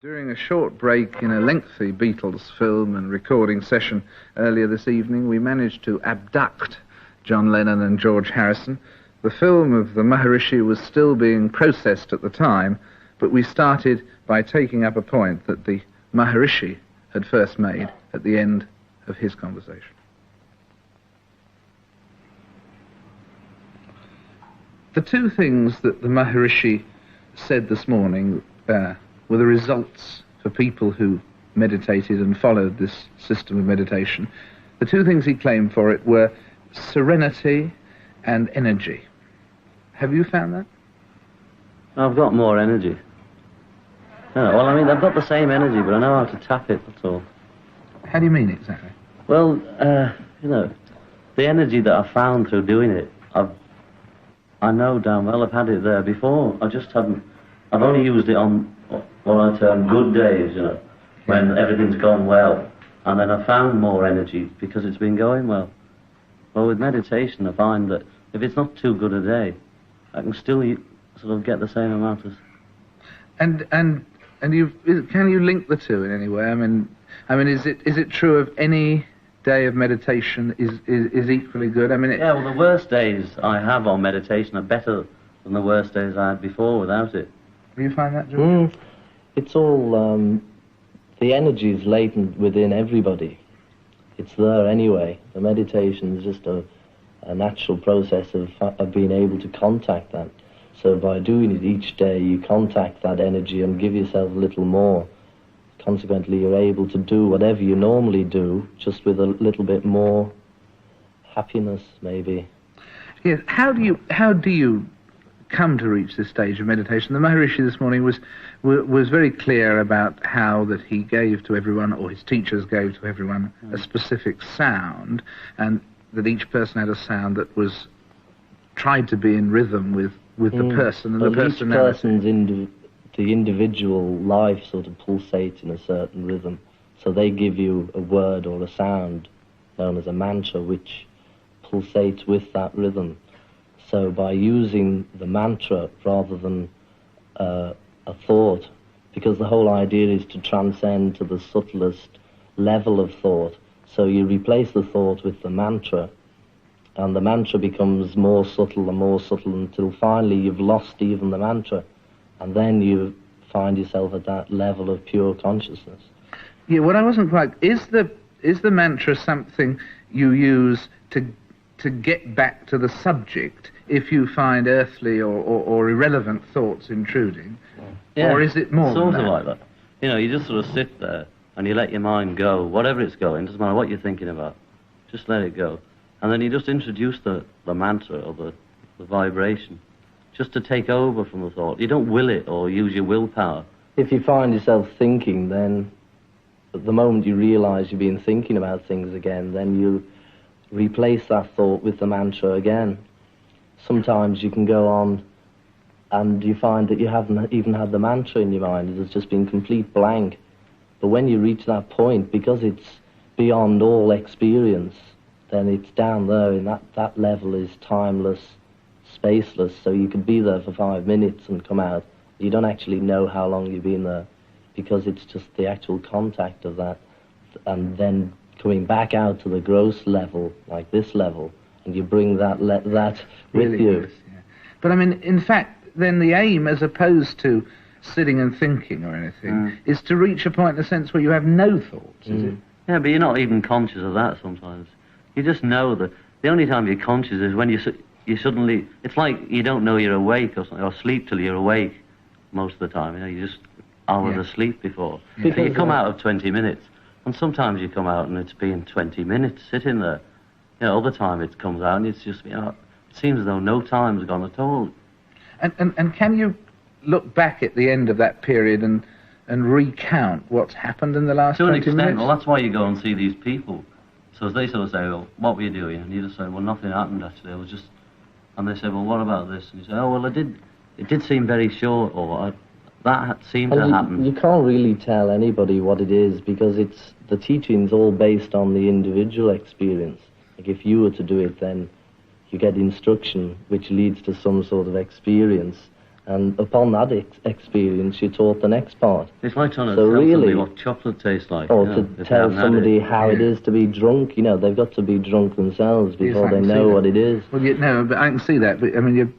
During a short break in a lengthy Beatles film and recording session earlier this evening, we managed to abduct John Lennon and George Harrison. The film of the Maharishi was still being processed at the time, but we started by taking up a point that the Maharishi had first made at the end of his conversation. The two things that the Maharishi said this morning were the results for people who meditated and followed this system of meditation. The two things he claimed for it were serenity and energy. Have you found that? I've got more energy. Yeah, well, I mean, I've got the same energy, but I know how to tap it, that's all. How do you mean exactly? Well, you know, the energy that I found through doing it, I know damn well I've had it there before. I just haven't, I've only used it on what I term good days, you know, when everything's gone well. And then I found more energy because it's been going well. Well, with meditation, I find that if it's not too good a day, I can still sort of get the same amount of... And can you link the two in any way? I mean, is it true of any day of meditation is equally good? I mean, yeah. Well, the worst days I have on meditation are better than the worst days I had before without it. Do you find that, George? It's all the energy is latent within everybody. It's there anyway. The meditation is just a natural process of being able to contact that. So by doing it each day, you contact that energy and give yourself a little more. Consequently, you're able to do whatever you normally do, just with a little bit more happiness, maybe. Yes. How do you come to reach this stage of meditation? The Maharishi this morning was very clear about how that he gave to everyone, or his teachers gave to everyone, a specific sound, and that each person had a sound that was tried to be in rhythm with the person and the personality. Each person's the individual life sort of pulsates in a certain rhythm. So they give you a word or a sound known as a mantra which pulsates with that rhythm. So by using the mantra rather than a thought, because the whole idea is to transcend to the subtlest level of thought, so you replace the thought with the mantra, and the mantra becomes more subtle until finally you've lost even the mantra, and then you find yourself at that level of pure consciousness. Yeah, what I wasn't quite... Is the mantra something you use to get back to the subject if you find earthly or irrelevant thoughts intruding? Yeah, or is it more sort than of that? like that. You know, you just sort of sit there and you let your mind go, whatever it's going, doesn't matter what you're thinking about, just let it go. And then you just introduce the mantra or the vibration, just to take over from the thought. You don't will it or use your willpower. If you find yourself thinking, then at the moment you realize you've been thinking about things again, then you replace that thought with the mantra again. Sometimes you can go on and you find that you haven't even had the mantra in your mind. It has just been complete blank. But when you reach that point, because it's beyond all experience, then it's down there, and that level is timeless, spaceless, so you could be there for 5 minutes and come out. You don't actually know how long you've been there, because it's just the actual contact of that, and then coming back out to the gross level, like this level, and you bring that with really you. Is, yeah. But I mean, in fact, then the aim, as opposed to sitting and thinking or anything, is to reach a point, in a sense, where you have no thoughts, is it? Yeah, but you're not even conscious of that sometimes. You just know that the only time you're conscious is when you suddenly... It's like you don't know you're awake or something, or sleep till you're awake most of the time. You know, you just hours asleep before. Yeah. So you come out of 20 minutes, and sometimes you come out and it's been 20 minutes sitting there. You know, other time it comes out and it's just, you know, it seems as though no time's gone at all. And can you look back at the end of that period and recount what's happened in the last 20 minutes? To an extent, well, that's why you go and see these people. So they sort of say, well, what were you doing? And you just say, well, nothing happened, actually. I was just... And they say, well, what about this? And you say, oh, well, it did seem very short, or that seemed to happen. You can't really tell anybody what it is, because the teaching's all based on the individual experience. Like, if you were to do it, then you get instruction, which leads to some sort of experience, And upon that experience, you're taught the next part. It's like trying to So tell really, somebody what chocolate tastes like. or you know, to if they tell haven't had somebody it. how it is to be drunk. You know, they've got to be drunk themselves before I they can see know that. what it is. Well, no, but I can see that. But I mean,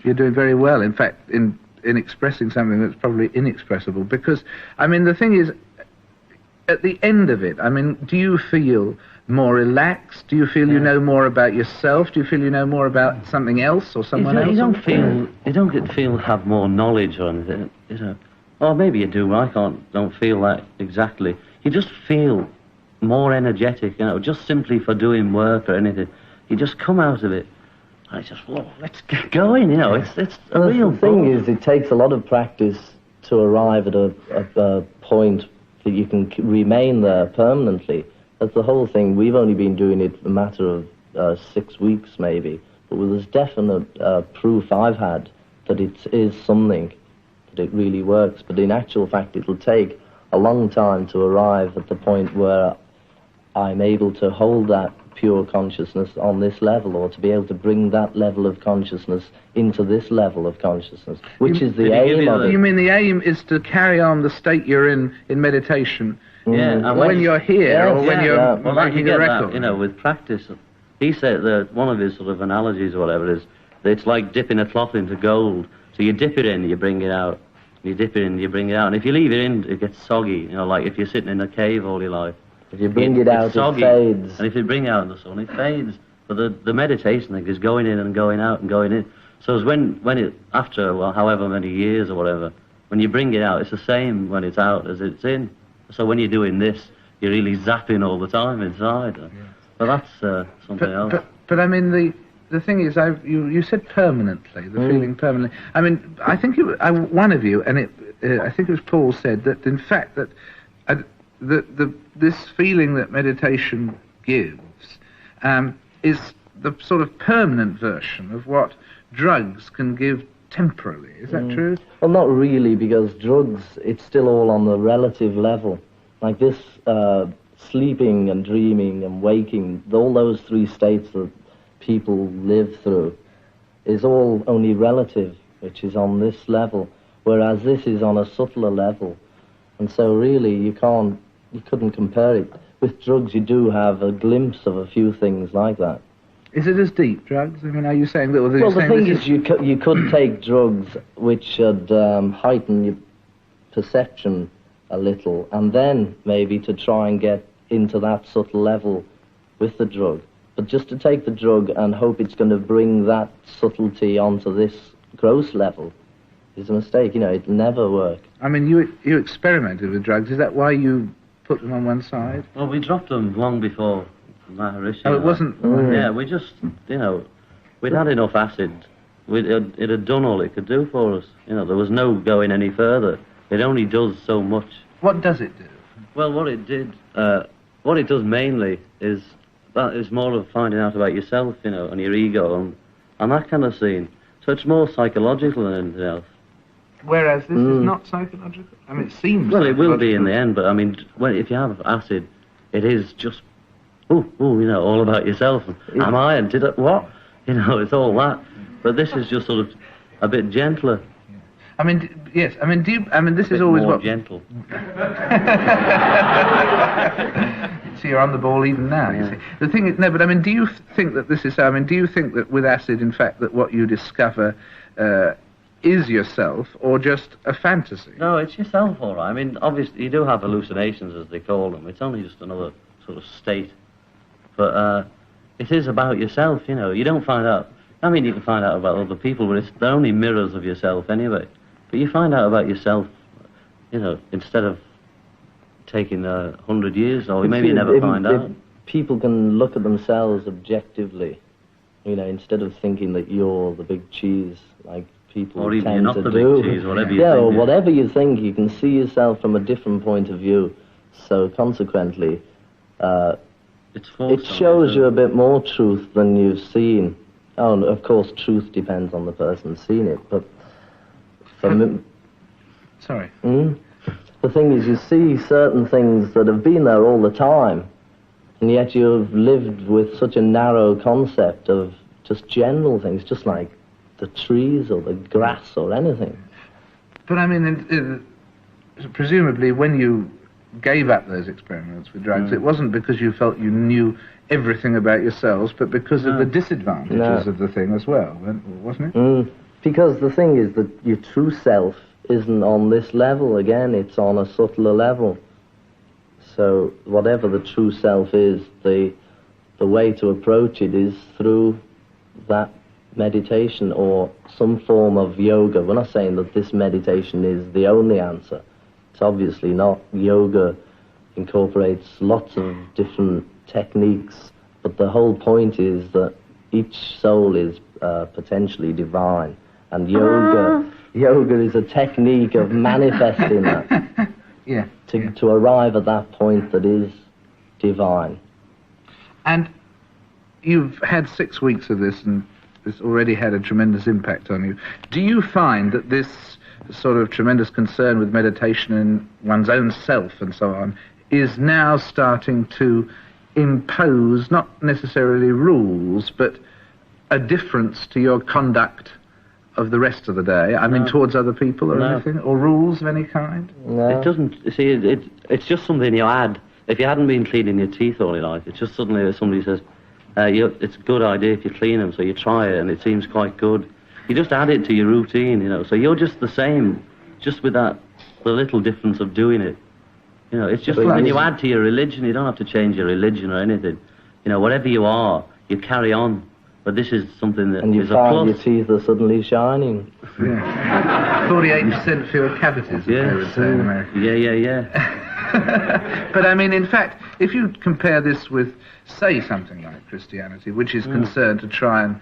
you're doing very well. In fact, in expressing something that's probably inexpressible. Because I mean, the thing is, at the end of it, I mean, do you feel more relaxed? Do you feel you know more about yourself? Do you feel you know more about something else or someone else? You don't have more knowledge or anything, you know. Or maybe you do. I don't feel that exactly. You just feel more energetic, you know, just simply for doing work or anything. You just come out of it. I just, whoa, let's get going, you know. It's a real The thing is, it takes a lot of practice to arrive at a point that you can remain there permanently. That's the whole thing. We've only been doing it a matter of 6 weeks, maybe. But there's definite proof I've had that it is something, that it really works. But in actual fact, it'll take a long time to arrive at the point where I'm able to hold that pure consciousness on this level, or to be able to bring that level of consciousness into this level of consciousness, which is the aim of it. You mean the aim is to carry on the state you're in meditation? Yeah, and when you're here, or when you're well, making a record. That, you know, with practice. He said that one of his sort of analogies or whatever is that it's like dipping a cloth into gold. So you dip it in, you bring it out. You dip it in, you bring it out. And if you leave it in, it gets soggy. You know, like if you're sitting in a cave all your life. If you bring it out, it fades. And if you bring it out in the sun, it fades. But the meditation thing is going in and going out and going in. So it's when it, after, well, however many years or whatever, when you bring it out, it's the same when it's out as it's in. So when you're doing this, you're really zapping all the time inside. But that's something else. But I mean, the thing is, you said permanently, the feeling permanently. I mean, I think one of you, and I think it was Paul, said that in fact that this feeling that meditation gives is the sort of permanent version of what drugs can give temporarily. Is that true? Well, not really, because drugs, it's still all on the relative level. Like this sleeping and dreaming and waking, all those three states that people live through is all only relative, which is on this level, whereas this is on a subtler level. And so really you couldn't compare it. With drugs you do have a glimpse of a few things like that. Is it as deep, drugs? I mean, are you saying that... Well, the thing is, you could take drugs which should heighten your perception a little, and then maybe to try and get into that subtle level with the drug. But just to take the drug and hope it's going to bring that subtlety onto this gross level is a mistake. You know, it'll never work. I mean, you experimented with drugs. Is that why you put them on one side? Well, we dropped them long before Maharishi. Oh, it wasn't... Yeah, we just, you know, we'd had enough acid. It had done all it could do for us. You know, there was no going any further. It only does so much. What does it do? Well, what it does mainly is more of finding out about yourself, you know, and your ego and that kind of scene. So it's more psychological than anything else. Whereas this is not psychological? I mean, it seems well, it will be in the end, but I mean, if you have acid, it is just, you know, all about yourself. Am I, and did it, what? You know, it's all that. But this is just sort of a bit gentler. I mean, yes, I mean, this is always more what... gentle. So you're on the ball even now, you see. The thing is, no, but I mean, do you think that this is... I mean, do you think that with acid, in fact, that what you discover is yourself, or just a fantasy? No, it's yourself, all right. I mean, obviously, you do have hallucinations, as they call them. It's only just another sort of state. But it is about yourself, you know. You don't find out... I mean, you can find out about other people, but they're only mirrors of yourself anyway. But you find out about yourself, you know, instead of taking 100 years, or maybe you never find out. People can look at themselves objectively, you know, instead of thinking that you're the big cheese, like people or even tend you're not to the do. Big cheese, whatever you yeah, think. or whatever you think, you can see yourself from a different point of view. So consequently, it shows you a bit more truth than you've seen. Oh, and of course, truth depends on the person seeing it, but for me... Sorry. The thing is, you see certain things that have been there all the time, and yet you've lived with such a narrow concept of just general things, just like the trees or the grass or anything. But I mean, presumably when you gave up those experiments with drugs, it wasn't because you felt you knew everything about yourselves, but because of the disadvantages of the thing as well, wasn't it? Because the thing is that your true self isn't on this level again, it's on a subtler level. So whatever the true self is, the way to approach it is through that meditation or some form of yoga. We're not saying that this meditation is the only answer. It's obviously not. Yoga incorporates lots of different techniques, but the whole point is that each soul is potentially divine, and yoga is a technique of manifesting that. To arrive at that point that is divine. And you've had 6 weeks of this, and it's already had a tremendous impact on you. Do you find that this sort of tremendous concern with meditation and one's own self and so on is now starting to impose not necessarily rules, but a difference to your conduct of the rest of the day? I mean, towards other people or anything? Or rules of any kind? No. It doesn't, you see, it's just something you add. If you hadn't been cleaning your teeth all your life, it's just suddenly somebody says, it's a good idea if you clean them, so you try it and it seems quite good. You just add it to your routine, you know, so you're just the same, just with the little difference of doing it. You know, it's just when you add to your religion, you don't have to change your religion or anything. You know, whatever you are, you carry on. But this is something that is a plus. And you find your teeth are suddenly shining. 48% fewer cavities, they would say in America. Yeah. But I mean, in fact, if you compare this with, say, something like Christianity, which is concerned to try and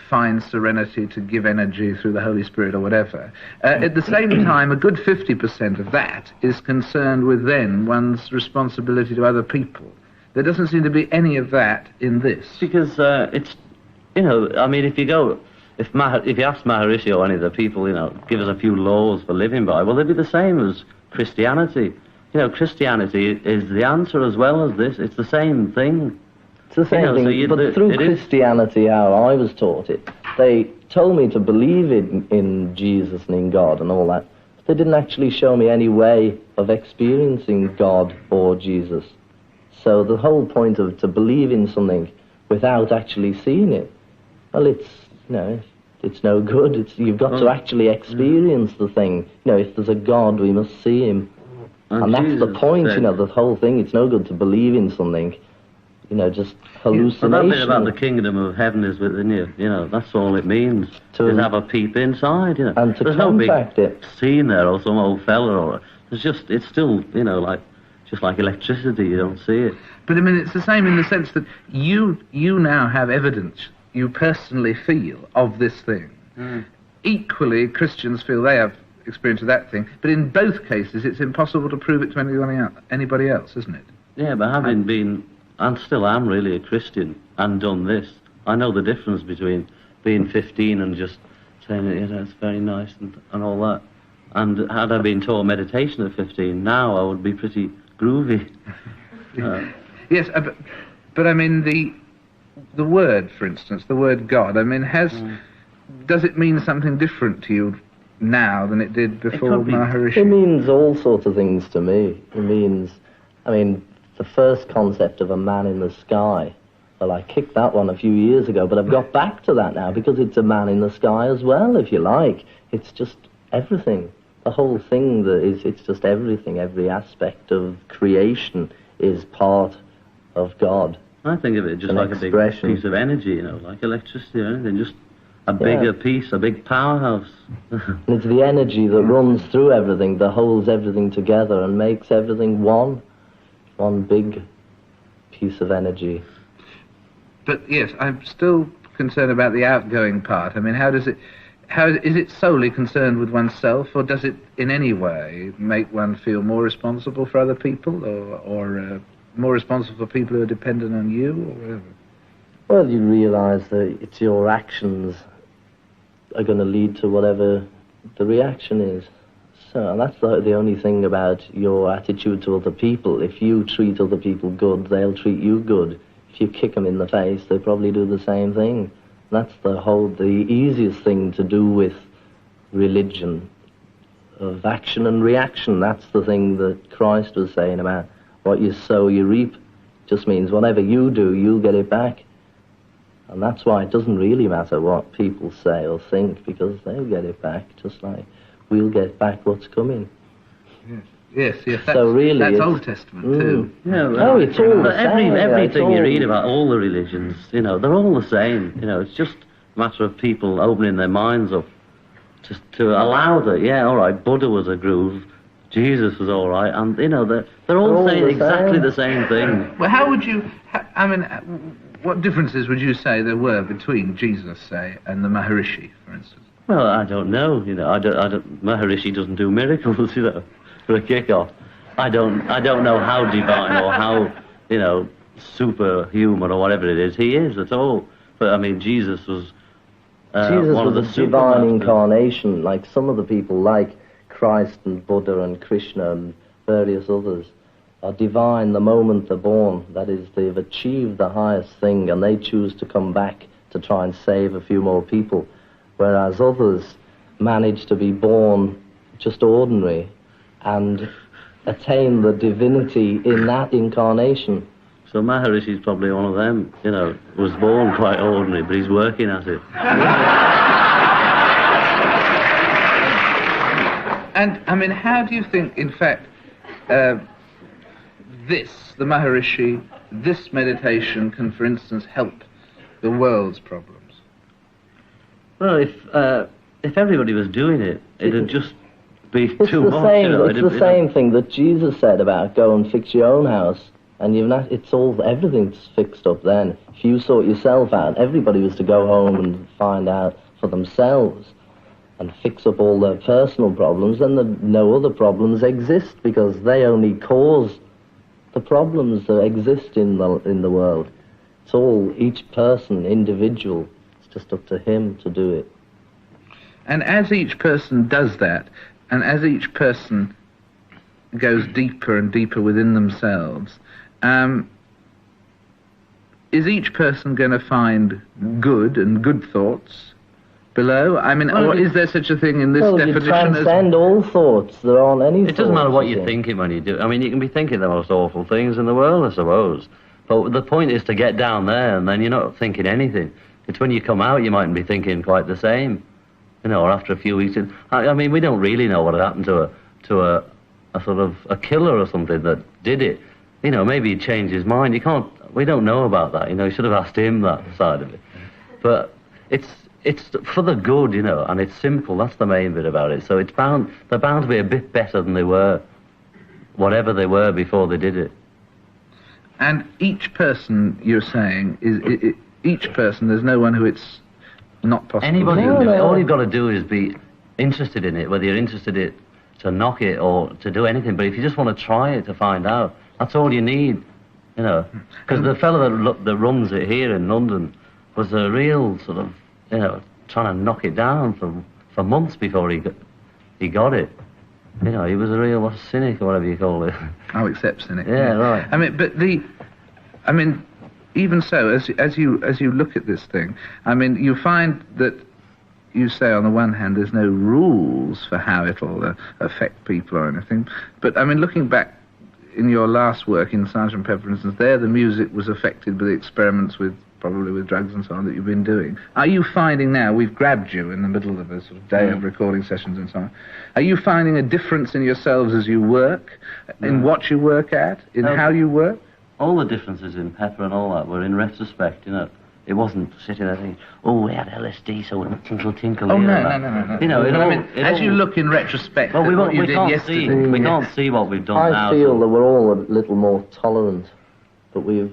find serenity, to give energy through the Holy Spirit or whatever, at the same time, a good 50% of that is concerned with then one's responsibility to other people. There doesn't seem to be any of that in this. Because it's, you know, I mean, if you ask Maharishi or any of the people, you know, give us a few laws for living by, well, they'd be the same as Christianity. You know, Christianity is the answer as well as this. It's the same thing. It's the same thing, but through Christianity, how I was taught it, they told me to believe in Jesus and in God and all that. But they didn't actually show me any way of experiencing God or Jesus. So the whole point of to believe in something without actually seeing it, well, it's no good. You've got to actually experience the thing. You know, if there's a God, we must see him. And that's the point, you know, the whole thing. It's no good to believe in something, you know, just hallucination. Well, that bit about the kingdom of heaven is within you, you know, that's all it means. To have a peep inside, you know. And to there's contact no big scene there or some old fella or... it's still, you know, just like electricity, you don't see it. But I mean, it's the same in the sense that you now have evidence you personally feel of this thing. Equally, Christians feel they have experience of that thing, but in both cases it's impossible to prove it to anybody else, isn't it? Yeah, but having been, and still am really a Christian, and done this, I know the difference between being 15 and just saying, you know, it's very nice and all that. And had I been taught meditation at 15, now I would be pretty groovy. Yes, but I mean, the word, for instance, the word God, I mean, does it mean something different to you now than it did before Maharishi? It means all sorts of things to me. It means, I mean, the first concept of a man in the sky, well, I kicked that one a few years ago, but I've got back to that now because it's a man in the sky as well, if you like. It's just everything. The whole thing it's just everything. Every aspect of creation is part of God. I think of it just like a big piece of energy, you know, like electricity or anything, just a bigger piece, a big powerhouse. And it's the energy that runs through everything, that holds everything together and makes everything one big piece of energy. But yes, I'm still concerned about the outgoing part. I mean, is it solely concerned with oneself, or does it in any way make one feel more responsible for other people, or more responsible for people who are dependent on you, or whatever? Well, you realise that it's your actions are going to lead to whatever the reaction is. So, and that's the only thing about your attitude to other people. If you treat other people good, they'll treat you good. If you kick them in the face, they probably do the same thing. That's the easiest thing to do with religion, of action and reaction. That's the thing that Christ was saying about what you sow, you reap. Just means whatever you do, you'll get it back. And that's why it doesn't really matter what people say or think, because they'll get it back, just like we'll get back what's coming. Yes, so really that's Old Testament too. Yeah, no, it's all the same. Everything you read about all the religions, you know, they're all the same. You know, it's just a matter of people opening their minds up to allow that. Yeah, all right, Buddha was a groove, Jesus was all right, and you know they're all saying exactly the same thing. Well, how would you? I mean, what differences would you say there were between Jesus, say, and the Maharishi, for instance? Well, I don't know. You know, I don't. Maharishi doesn't do miracles. You know, for a kick-off. I don't know how divine or how, you know, superhuman or whatever it is he is at all. But I mean, Jesus was one of the divine incarnation, like some of the people, like Christ and Buddha and Krishna and various others, are divine the moment they're born. That is, they've achieved the highest thing and they choose to come back to try and save a few more people, whereas others manage to be born just ordinary and attain the divinity in that incarnation. So Maharishi's probably one of them, you know, was born quite ordinary, but he's working at it. And, I mean, how do you think, in fact, the Maharishi, this meditation can, for instance, help the world's problems? Well, if everybody was doing it, it'd just be too much. It's the same thing that Jesus said about go and fix your own house, and everything's fixed up then. If you sort yourself out, everybody was to go home and find out for themselves and fix up all their personal problems, then no other problems exist, because they only cause the problems that exist in the world. It's all each person, individual. It's just up to him to do it. And as each person does that, and as each person goes deeper and deeper within themselves, is each person going to find good and good thoughts below? I mean, or is there such a thing in this definition? You transcend all thoughts. There aren't any thoughts. It doesn't matter what you're thinking when you do. I mean, you can be thinking the most awful things in the world, I suppose. But the point is to get down there, and then you're not thinking anything. It's when you come out, you mightn't be thinking quite the same. You know, or after a few weeks. I mean, we don't really know what had happened to a sort of a killer or something that did it. You know, maybe he changed his mind. We don't know about that. You know, you should have asked him that side of it. But it's for the good, you know, and it's simple. That's the main bit about it. So they're bound to be a bit better than they were, whatever they were before they did it. And each person, you're saying, each person, there's no one who it's not possible. Anybody, all you've got to do is be interested in it, whether you're interested in it to knock it or to do anything. But if you just want to try it to find out, that's all you need, you know. Because the fellow that runs it here in London was a real sort of, you know, trying to knock it down for months before he got it. You know, he was a real cynic or whatever you call it. I'll accept cynic. Yeah, right. I mean, but even so, as you look at this thing, I mean, you find that you say on the one hand there's no rules for how it'll affect people or anything, but I mean, looking back in your last work in Sgt. Pepper, for instance, there the music was affected by the experiments probably with drugs and so on that you've been doing. Are you finding now, we've grabbed you in the middle of a sort of day of recording sessions and so on, are you finding a difference in yourselves as you work, in what you work at, in how you work? All the differences in Pepper and all that were in retrospect, you know. It wasn't sitting there thinking, oh, we had LSD, so we'll tinkle. Oh, no. You know, as you look in retrospect at what you did yesterday. We can't see what we've done now. I feel that we're all a little more tolerant, but we've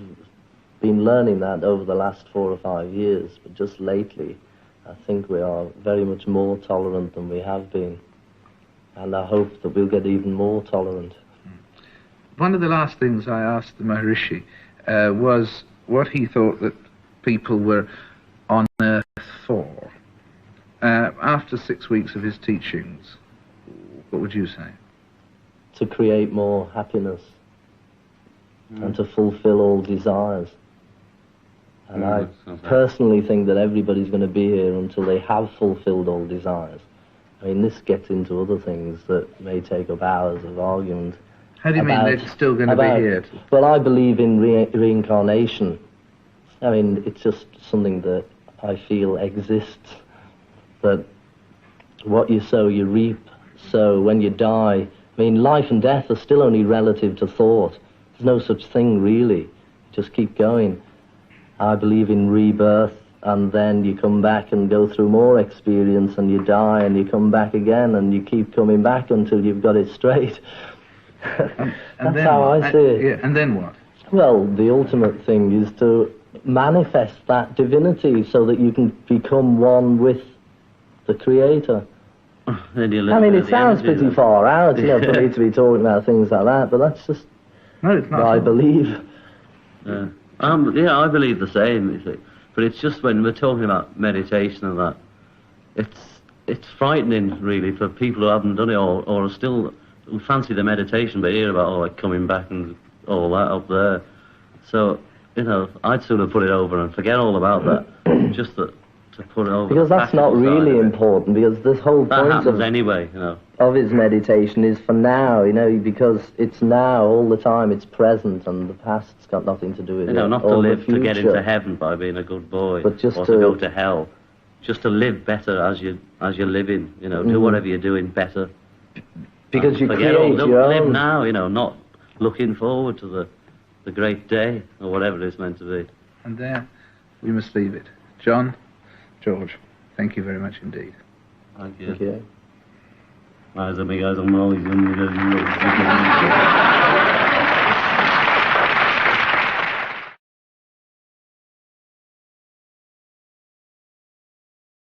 been learning that over the last 4 or 5 years. But just lately, I think we are very much more tolerant than we have been. And I hope that we'll get even more tolerant. One of the last things I asked the Maharishi was what he thought that people were on earth for. After 6 weeks of his teachings, what would you say? To create more happiness and to fulfill all desires. And I personally think that everybody's going to be here until they have fulfilled all desires. I mean, this gets into other things that may take up hours of argument. How do you mean they're still going to be here? Well, I believe in reincarnation. I mean, it's just something that I feel exists, that what you sow, you reap. So when you die, I mean, life and death are still only relative to thought. There's no such thing, really. Just keep going. I believe in rebirth, and then you come back and go through more experience, and you die, and you come back again, and you keep coming back until you've got it straight. That's how I see it. Yeah, and then what? Well, the ultimate thing is to manifest that divinity so that you can become one with the Creator. I mean, it sounds pretty far out, you know, for me to be talking about things like that, but that's just what I believe. Yeah, I believe the same, you see. But it's just when we're talking about meditation and that, it's frightening, really, for people who haven't done it or are still who fancy the meditation, but hear about like coming back and all that up there. So, you know, I'd sooner put it over and forget all about that, just to put it over. Because that's not really important, because this whole that point happens anyway, you know. Of his meditation is for now, you know, because it's now all the time, it's present, and the past's got nothing to do with it. You know, not to live to get into heaven by being a good boy, but just or to go to hell. Just to live better as you're living, you know, do whatever you're doing better. Because you create your live own... now, you know, not looking forward to the great day, or whatever it's meant to be. And there we must leave it. John, George, thank you very much indeed. Thank you. Thank you. Mas amigas,